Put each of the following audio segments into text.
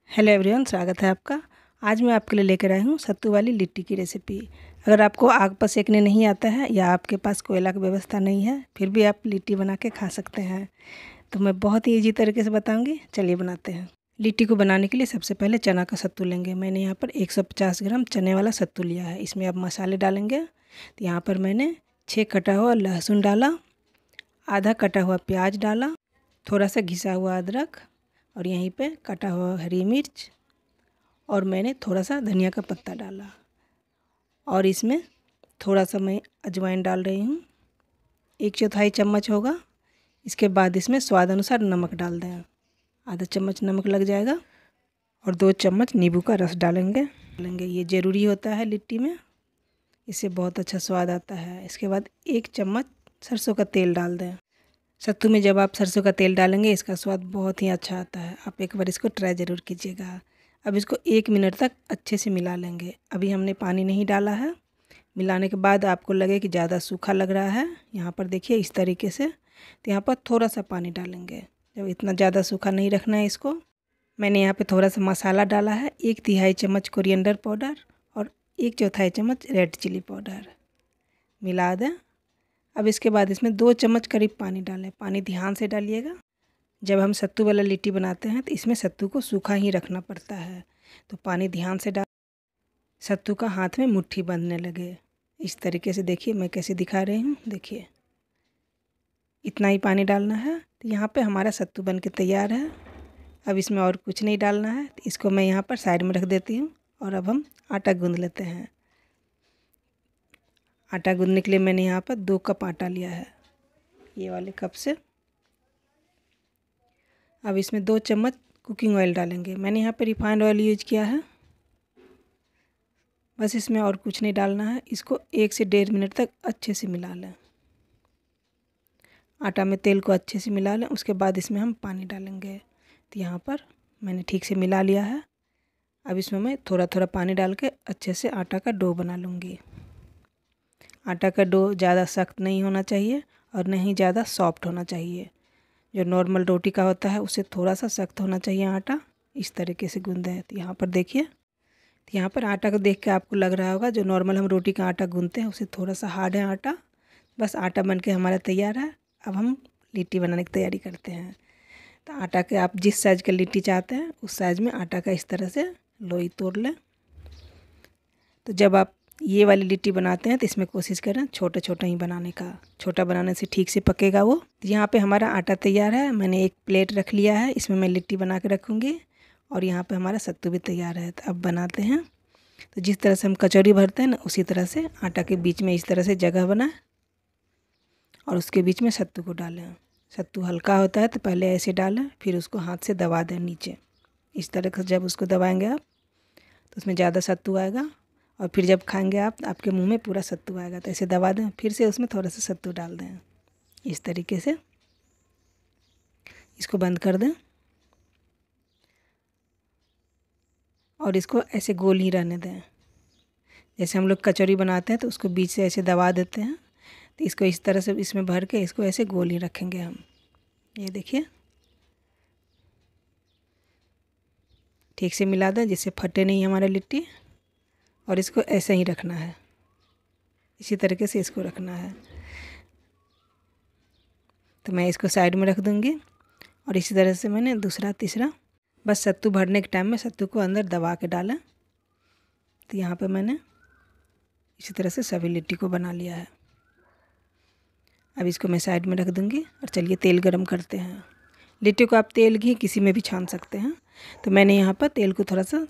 Hello everyone, स्वागत है आपका। आज मैं आपके लिए लेकर आई हूँ सत्तू वाली लिट्टी की रेसिपी। अगर आपको आग पर सेकने नहीं आता है या आपके पास कोयला की व्यवस्था नहीं है, फिर भी आप लिट्टी बना के खा सकते हैं। तो मैं बहुत ही ईजी तरीके से बताऊंगी। चलिए बनाते हैं। लिट्टी को बनाने के लिए सबसे पहले चना का सत्तू लेंगे। मैंने यहाँ पर 150 ग्राम चने वाला सत्तू लिया है। इसमें आप मसाले डालेंगे। तो यहाँ पर मैंने 6 कटा हुआ लहसुन डाला, आधा कटा हुआ प्याज डाला, थोड़ा सा घिसा हुआ अदरक और यहीं पे कटा हुआ हरी मिर्च, और मैंने थोड़ा सा धनिया का पत्ता डाला। और इसमें थोड़ा सा मैं अजवाइन डाल रही हूँ, 1/4 चम्मच होगा। इसके बाद इसमें स्वाद अनुसार नमक डाल दें, आधा चम्मच नमक लग जाएगा। और 2 चम्मच नींबू का रस डालेंगे। ये ज़रूरी होता है लिट्टी में, इससे बहुत अच्छा स्वाद आता है। इसके बाद 1 चम्मच सरसों का तेल डाल दें। सत्तू में जब आप सरसों का तेल डालेंगे इसका स्वाद बहुत ही अच्छा आता है। आप एक बार इसको ट्राई ज़रूर कीजिएगा। अब इसको 1 मिनट तक अच्छे से मिला लेंगे। अभी हमने पानी नहीं डाला है। मिलाने के बाद आपको लगे कि ज़्यादा सूखा लग रहा है, यहाँ पर देखिए इस तरीके से, तो यहाँ पर थोड़ा सा पानी डालेंगे। जब इतना ज़्यादा सूखा नहीं रखना है इसको। मैंने यहाँ पे थोड़ा सा मसाला डाला है, 1/3 चम्मच कोरिएंडर पाउडर और 1/4 चम्मच रेड चिली पाउडर मिला दें। अब इसके बाद इसमें 2 चम्मच करीब पानी डालें। पानी ध्यान से डालिएगा। जब हम सत्तू वाला लिट्टी बनाते हैं तो इसमें सत्तू को सूखा ही रखना पड़ता है, तो पानी ध्यान से डाल। सत्तू का हाथ में मुट्ठी बांधने लगे इस तरीके से। देखिए मैं कैसे दिखा रही हूँ, देखिए इतना ही पानी डालना है। तो यहाँ पे हमारा सत्तू बन के तैयार है। अब इसमें और कुछ नहीं डालना है, तो इसको मैं यहाँ पर साइड में रख देती हूँ। और अब हम आटा गूँध लेते हैं। आटा गूँधने के लिए मैंने यहाँ पर 2 कप आटा लिया है, ये वाले कप से। अब इसमें 2 चम्मच कुकिंग ऑयल डालेंगे। मैंने यहाँ पे रिफाइंड ऑयल यूज किया है। बस इसमें और कुछ नहीं डालना है। इसको 1 से 1.5 मिनट तक अच्छे से मिला लें। आटा में तेल को अच्छे से मिला लें। उसके बाद इसमें हम पानी डालेंगे। तो यहाँ पर मैंने ठीक से मिला लिया है। अब इसमें मैं थोड़ा थोड़ा पानी डाल के अच्छे से आटा का डो बना लूँगी। आटा का डो ज़्यादा सख्त नहीं होना चाहिए और नहीं ज़्यादा सॉफ्ट होना चाहिए। जो नॉर्मल रोटी का होता है उससे थोड़ा सा सख्त होना चाहिए आटा। इस तरीके से गूँधे हैं। तो यहाँ पर देखिए, तो यहाँ पर आटा को देख के आपको लग रहा होगा जो नॉर्मल हम रोटी का आटा गूँधते हैं उससे थोड़ा सा हार्ड है आटा। बस आटा बन के हमारा तैयार है। अब हम लिट्टी बनाने की तैयारी करते हैं। तो आटा के आप जिस साइज़ का लिट्टी चाहते हैं उस साइज़ में आटा का इस तरह से लोई तोड़ लें। तो जब आप ये वाली लिट्टी बनाते हैं तो इसमें कोशिश करें छोटा छोटा ही बनाने का। छोटा बनाने से ठीक से पकेगा वो। तो यहाँ पे हमारा आटा तैयार है। मैंने एक प्लेट रख लिया है, इसमें मैं लिट्टी बना के रखूँगी। और यहाँ पे हमारा सत्तू भी तैयार है। तो अब बनाते हैं। तो जिस तरह से हम कचौरी भरते हैं ना, उसी तरह से आटा के बीच में इस तरह से जगह बनाए और उसके बीच में सत्तू को डालें। सत्तू हल्का होता है तो पहले ऐसे डालें, फिर उसको हाथ से दबा दें नीचे। इस तरह से जब उसको दबाएँगे आप तो उसमें ज़्यादा सत्तू आएगा। और फिर जब खाएंगे आप, आपके मुंह में पूरा सत्तू आएगा। तो ऐसे दबा दें, फिर से उसमें थोड़ा सा सत्तू डाल दें। इस तरीके से इसको बंद कर दें और इसको ऐसे गोल ही रहने दें। जैसे हम लोग कचौरी बनाते हैं तो उसको बीच से ऐसे दबा देते हैं, तो इसको इस तरह से इसमें भर के इसको ऐसे गोल ही रखेंगे हम। ये देखिए ठीक से मिला दें जिससे फटे नहीं हमारा लिट्टी। और इसको ऐसे ही रखना है, इसी तरीके से इसको रखना है। तो मैं इसको साइड में रख दूँगी। और इसी तरह से मैंने दूसरा तीसरा, बस सत्तू भरने के टाइम में सत्तू को अंदर दबा के डालें। तो यहाँ पे मैंने इसी तरह से सभी लिट्टी को बना लिया है। अब इसको मैं साइड में रख दूँगी। और चलिए तेल गरम करते हैं। लिट्टी को आप तेल घी किसी में भी छान सकते हैं। तो मैंने यहाँ पर तेल को थोड़ा सा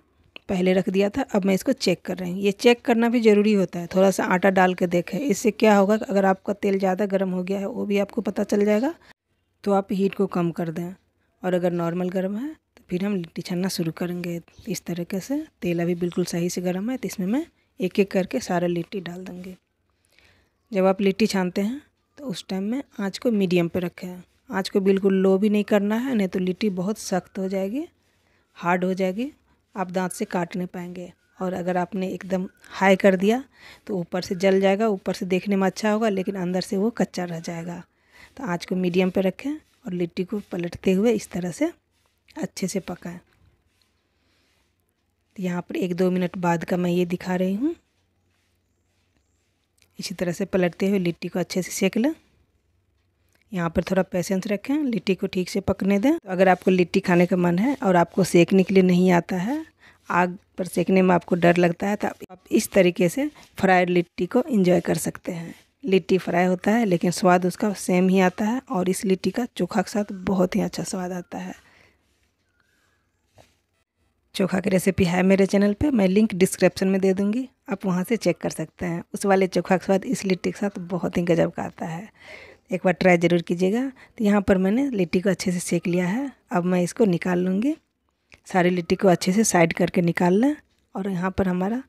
पहले रख दिया था। अब मैं इसको चेक कर रही हूँ। ये चेक करना भी ज़रूरी होता है। थोड़ा सा आटा डाल के देखें, इससे क्या होगा अगर आपका तेल ज़्यादा गर्म हो गया है वो भी आपको पता चल जाएगा। तो आप हीट को कम कर दें। और अगर नॉर्मल गर्म है तो फिर हम लिट्टी छानना शुरू करेंगे। इस तरीके से तेल अभी बिल्कुल सही से गर्म है। तो इसमें मैं एक एक करके सारा लिट्टी डाल दूँगी। जब आप लिट्टी छानते हैं तो उस टाइम में आँच को मीडियम पे रखें। आँच को बिल्कुल लो भी नहीं करना है, नहीं तो लिट्टी बहुत सख्त हो जाएगी, हार्ड हो जाएगी, आप दांत से काट नहीं पाएंगे। और अगर आपने एकदम हाई कर दिया तो ऊपर से जल जाएगा, ऊपर से देखने में अच्छा होगा लेकिन अंदर से वो कच्चा रह जाएगा। तो आँच को मीडियम पे रखें और लिट्टी को पलटते हुए इस तरह से अच्छे से पकाएं। तो यहाँ पर 1-2 मिनट बाद का मैं ये दिखा रही हूँ। इसी तरह से पलटते हुए लिट्टी को अच्छे से सेक लें। यहाँ पर थोड़ा पेशेंस रखें, लिट्टी को ठीक से पकने दें। तो अगर आपको लिट्टी खाने का मन है और आपको सेकने के लिए नहीं आता है, आग पर सेकने में आपको डर लगता है, तो आप इस तरीके से फ्राइड लिट्टी को एंजॉय कर सकते हैं। लिट्टी फ्राई होता है लेकिन स्वाद उसका सेम ही आता है, और इस लिट्टी का चोखा के साथ बहुत ही अच्छा स्वाद आता है। चोखा की रेसिपी है मेरे चैनल पे, मैं लिंक डिस्क्रिप्शन में दे दूँगी, आप वहाँ से चेक कर सकते हैं। उस वाले चोखा के स्वाद इस लिट्टी के साथ बहुत ही गजब का आता है, एक बार ट्राई ज़रूर कीजिएगा। तो यहाँ पर मैंने लिट्टी को अच्छे से सेक लिया है, अब मैं इसको निकाल लूँगी। सारी लिट्टी को अच्छे से साइड करके निकाल लें, और यहाँ पर हमारा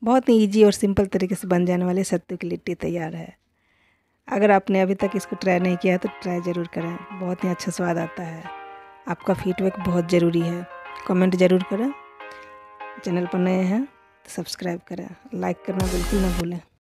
बहुत ही ईजी और सिंपल तरीके से बन जाने वाले सत्तू की लिट्टी तैयार है। अगर आपने अभी तक इसको ट्राई नहीं किया है तो ट्राई ज़रूर करें, बहुत ही अच्छा स्वाद आता है। आपका फीडबैक बहुत ज़रूरी है, कमेंट ज़रूर करें। चैनल पर नए हैं तो सब्सक्राइब करें, लाइक करना बिल्कुल ना भूलें।